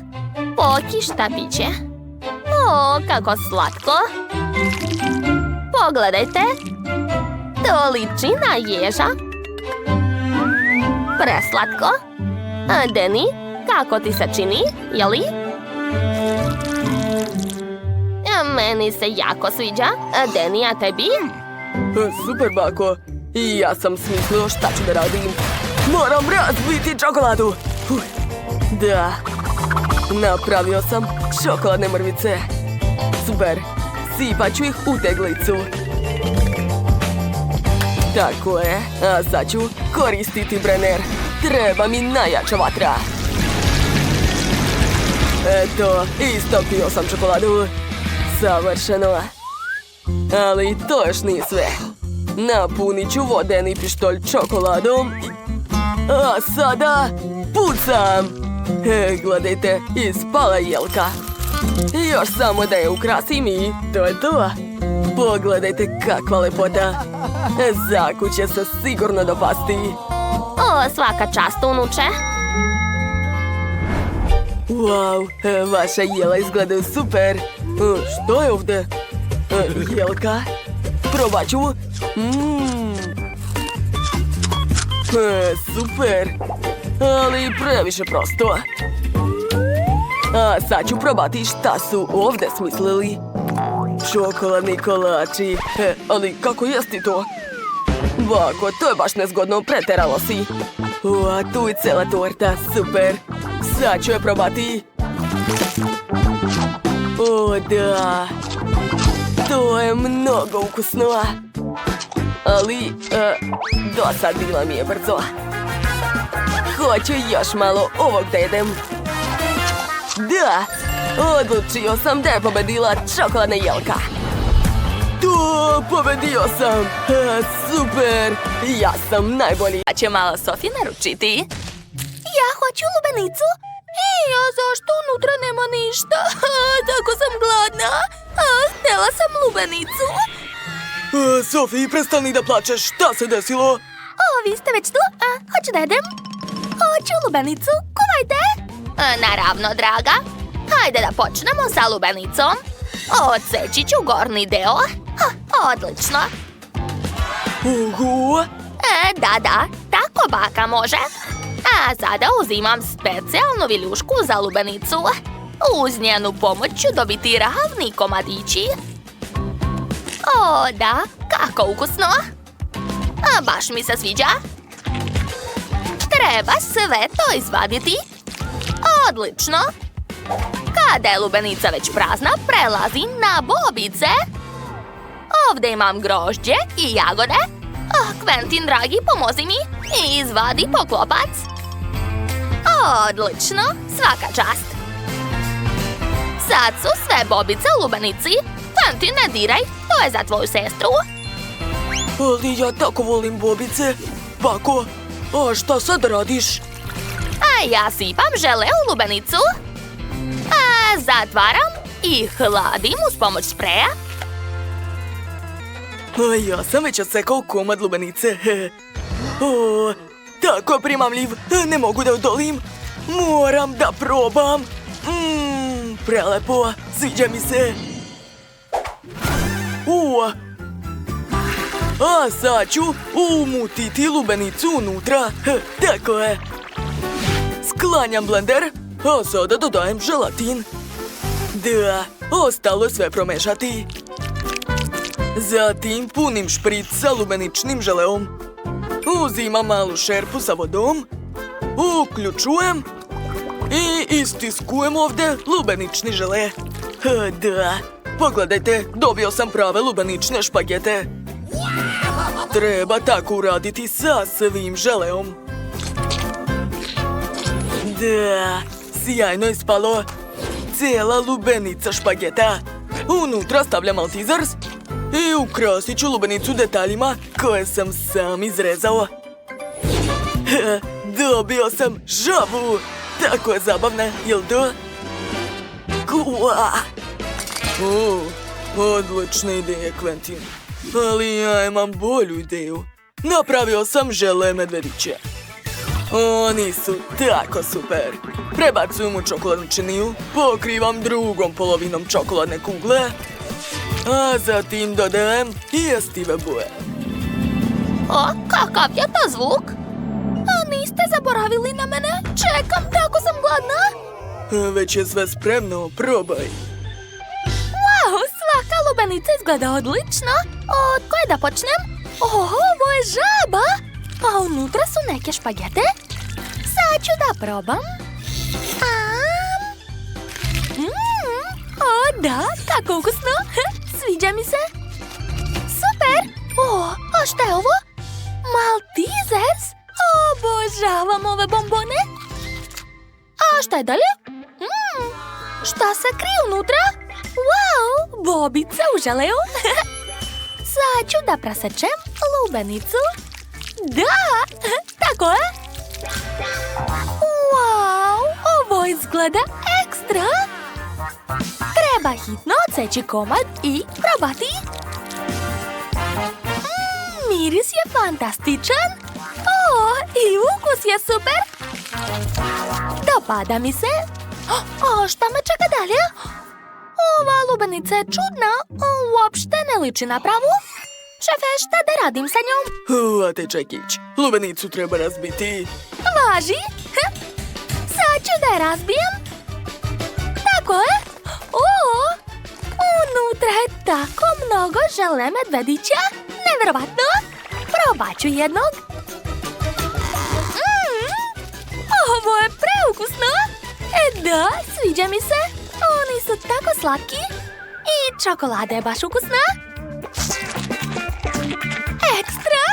poki štapiće. O, kako slatko. Pogledajte. To liči na ježa. Preslatko. Deni, kako ti se čini, jeli? Meni se jako sviđa. Deni, a tebi? Super, bako. I ja sam smislio šta ću da radim. Moram razbiti čokoladu. Da. Napravio sam čokoladne mrvice. Super. Sipat ću ih u teglicu. Tako je. A sad ću koristiti brener. Treba mi najjača vatra. Eto, istopio sam čokoladu. Savršeno. Ali to još nije sve. Napunit ću vodeni pištolj čokoladom. A sada pucam. Gledajte, ispala jelka. Još samo da je ukrasim i to je to. Pogledajte kakva lepota. Zaku će se sigurno dopasti. O, svaka čast, unuče. Wow, vaša jela izgledaju super. Što je ovdje? Jelka? Probat ću. Super. Ali previše prosto. A sad ću probati šta su ovdje smislili. Čokoladni kolači. Ali kako jesti to? Bako, to je baš nezgodno, preteralo si. A tu je cela torta, super. Sad ću je probati. O, da. To je mnogo ukusno. Ali, dosadila mi je brzo. Hoću još malo ovog da jedem. Da, odlučio sam da je pobedila čokoladna jelka. To, pobedio sam. Super, ja sam najbolji. A će malo Sofi naručiti? Ja hoću lubenicu. A zašto unutra nema ništa? Tako sam gladna. Htjela sam lubenicu. Sofi, prestani da plačeš. Šta se desilo? O, vi ste već tu? Hoću da jedem. Hoću lubenicu. Kuvajte. Naravno, draga. Hajde da počnemo sa lubenicom. Odseći ću gornji deo. Odlično. Da, tako baka može. A sada uzimam specijalnu viljušku za lubenicu. Uz njenu pomoć ću dobiti ravni komadići. O, da, kako ukusno. Baš mi se sviđa. Treba sve to izvaditi. Odlično. Kada je lubenica već prazna, prelazim na bobice. Ovdje imam grožđe i jagode. Quentin, dragi, pomozi mi i izvadi poklopac. Odlično, svaka čast. Sad su sve bobice u lubenici. Quentin, ne diraj, to je za tvoju sestru. Ali ja tako volim bobice. Bako, a šta sad radiš? A ja sipam žele u lubenicu. Zatvaram i hladim uz pomoć spreja. Ja sam već odsekao komad lubenice. O, tako primamljiv. Ne mogu da odolim. Moram da probam. Prelepo. Sviđa mi se. A sad ću umutiti lubenicu unutra. Tako je. Sklanjam blender. A sada dodajem želatin. Da, ostalo sve promešati. Zatim punim špric sa lubeničnim želeom. Uzimam malu šerpu sa vodom. Uključujem. I istiskujem ovdje lubenični žele. Da, pogledajte, dobio sam prave lubenične špagete. Treba tako uraditi sa svim želeom. Da, sjajno ispalo. Cijela lubenica špageta. Unutra stavljam maltizers i ukrasit ću lubenicu detaljima koje sam sam izrezao. Dobio sam žabu. Tako je zabavna, jel da? Odlična ideja, Quentin. Ali ja imam bolju ideju. Napravio sam žele medvediće. Oni su tako super. Prebacujem u čokoladnu činiju, pokrivam drugom polovinom čokoladne kugle, a zatim dodajem i jestive boje. O, kakav je to zvuk? A niste zaboravili na mene? Čekam, tako sam gladna. Već je sve spremno, probaj. Wow, svaka lubenica izgleda odlično. Od koje da počnem? Ovo je žaba. A unutra su neke špagete. Sad ću da probam. O, da, tako ukusno. Sviđa mi se. Super. O, a šta je ovo? Maltesers? Obožavam ove bombone. A šta je dalje? Šta se krije unutra? Wow, bobice u želeu. Sad ću da presečem lubenicu. Da, tako je. Wow, ovo izgleda ekstra. Treba hitno odseći komad i probati. Miris je fantastičan. O, i ukus je super. Dopada mi se. O, šta me čeka dalje? Ova lubenica je čudna. Uopšte ne liči na pravu. Šefe, šta da radim sa njom? Uvate čekić, lubenicu treba razbiti. Važi. Sad ću da je razbijem. Tako je. O, unutra je tako mnogo žele medvedića. Neverovatno. Probat ću jednog. Ovo je preukusno. Da, sviđa mi se. Oni su tako slatki. I čokolada je baš ukusna. Ekstra.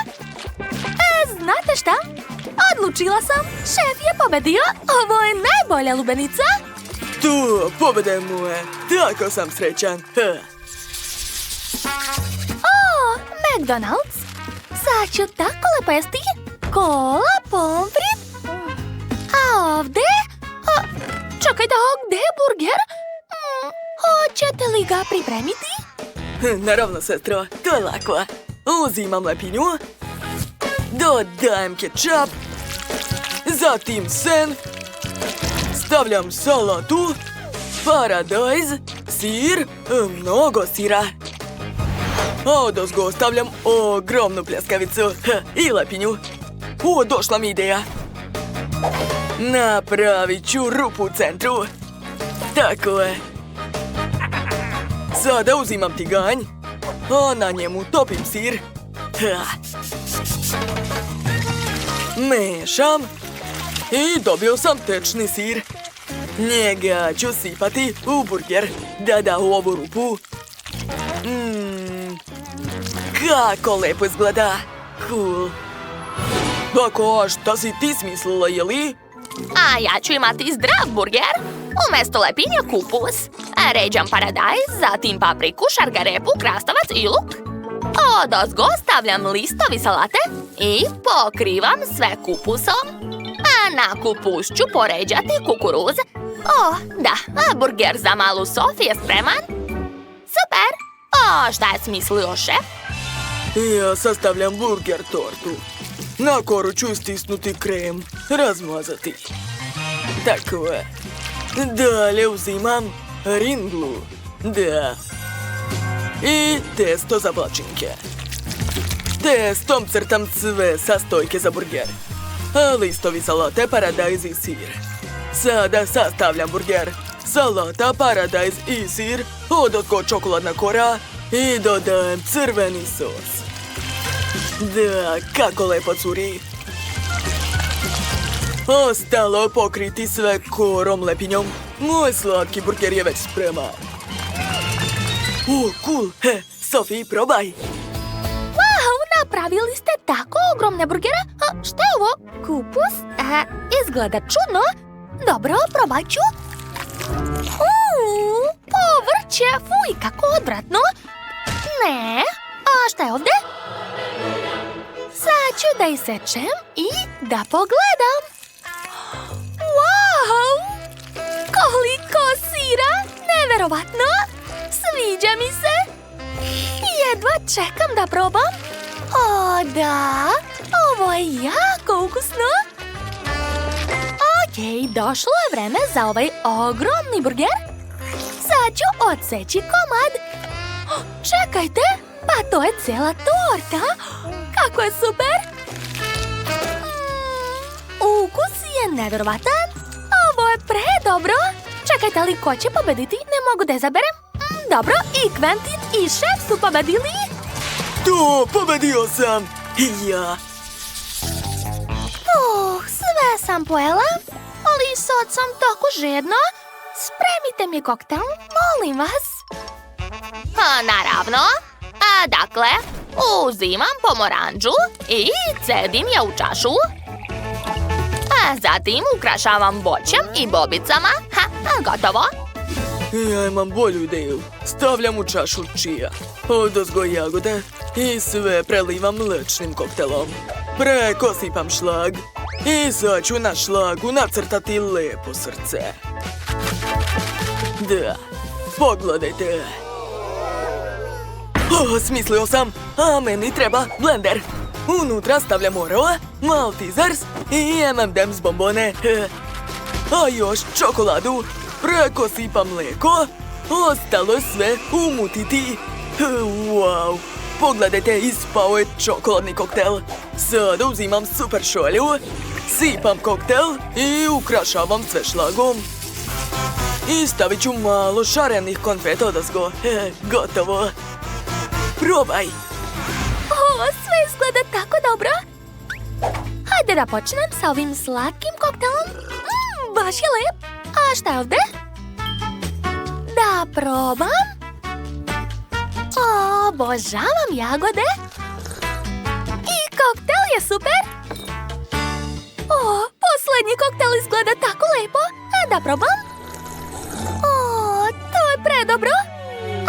Znate šta? Odlučila sam. Šef je pobedio. Ovo je najbolja lubenica. Tu, pobjede mu je. Tako sam srećan. O, McDonald's. Sad ću tako lepo jesti. Kola, pomfrit. A ovdje? Čekaj da, gdje je burger? Hoćete li ga pripremiti? Naravno, sestro, to je lako. Uzimam lepinju, dodajem kečap, zatim sen, stavljam salatu, paradajz, sir, mnogo sira. A odozgo stavljam ogromnu pljeskavicu i lepinju. Došla mi ideja. Napravit ću rupu u centru. Tako je. Sada uzimam tiganj, a na njemu topim sir. Mešam i dobio sam tečni sir. Njega ću sipati u burger. Da, u ovu rupu. Kako lepo izgleda. Cool. Ako, šta si ti smislila, jeli? A ja ću imati zdrav burger. Umjesto lepinja kupus. Ređam paradajz, zatim papriku, šargarepu, krastavac i luk. Odozgo stavljam listovi salate i pokrivam sve kupusom. A na kupus ću poređati kukuruz. O, da, a burger za malu Sofi je spreman. Super! O, šta je smislio šef? Ja sastavljam burger tortu. Na koru ću istisnuti krem, razmazati. Tako je. Dalje uzimam ringlu. Da. I testo za plačinke. Testom crtam sve sastojke za burger. A listovi salate, paradajz i sir. Sada sastavljam burger. Salata, paradajz i sir, odozgo čokoladna kora i dodajem crveni sos. Da, kako lepo curi. Ostalo pokriti sve korom lepinjom. Moj slatki burger je već spreman. Cool. Sofi, probaj. Wow, napravili ste tako ogromne burgere. Šta je ovo? Kupus? Izgleda čudno. Dobro, probat ću. Povrće, fuj, kako odvratno. Ne, a šta je ovdje? Sad ću da isečem i da pogledam. Wow! Koliko sira! Neverovatno! Sviđa mi se! Jedva čekam da probam. O, da, ovo je jako ukusno. Okej, došlo je vreme za ovaj ogromni burger. Sad ću odseći komad. Čekajte, pa to je cijela torta. Kako je super. Ukus je nevjerovatan. Ovo je predobro. Čekajte, ali ko će pobediti? Ne mogu da izaberem. Dobro, i Quentin i šef su pobedili. To, pobedio sam! I ja. Sve sam pojela, ali sad sam tako žedna. Spremite mi koktel, molim vas. Naravno. Dakle, uzimam pomoranđu i cedim je u čašu. Zatim ukrašavam voćem i bobicama. Gotovo. Ja imam bolju ideju. Stavljam u čašu čija, odozgo jagode i sve prelivam mlečnim koktelom. Preko sipam šlag i sad ću na šlagu nacrtati lepo srce. Da, pogledajte. Smislio sam, a meni treba blender. Unutra stavljam Oreo, Maltesers i M&M's bombone. A još čokoladu. Preko sipam mlijeko. Ostalo je sve umutiti. Wow, pogledajte, ispao je čokoladni koktel. Sada uzimam super šolju, sipam koktel i ukrašavam sve šlagom. I stavit ću malo šarenih konfeta odozgo. Gotovo. Probaj. Sve izgleda tako dobro. Hajde da počnem sa ovim slatkim koktelom. Baš je lep. A šta je ovdje? Da probam. Obožavam jagode. I koktel je super. Posljednji koktel izgleda tako lepo. Da probam. To je predobro.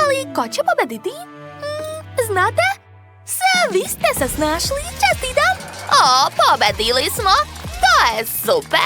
Ali ko će pobediti? Znate? Vi ste se snašli, čestitam! Pobedili smo! To je super!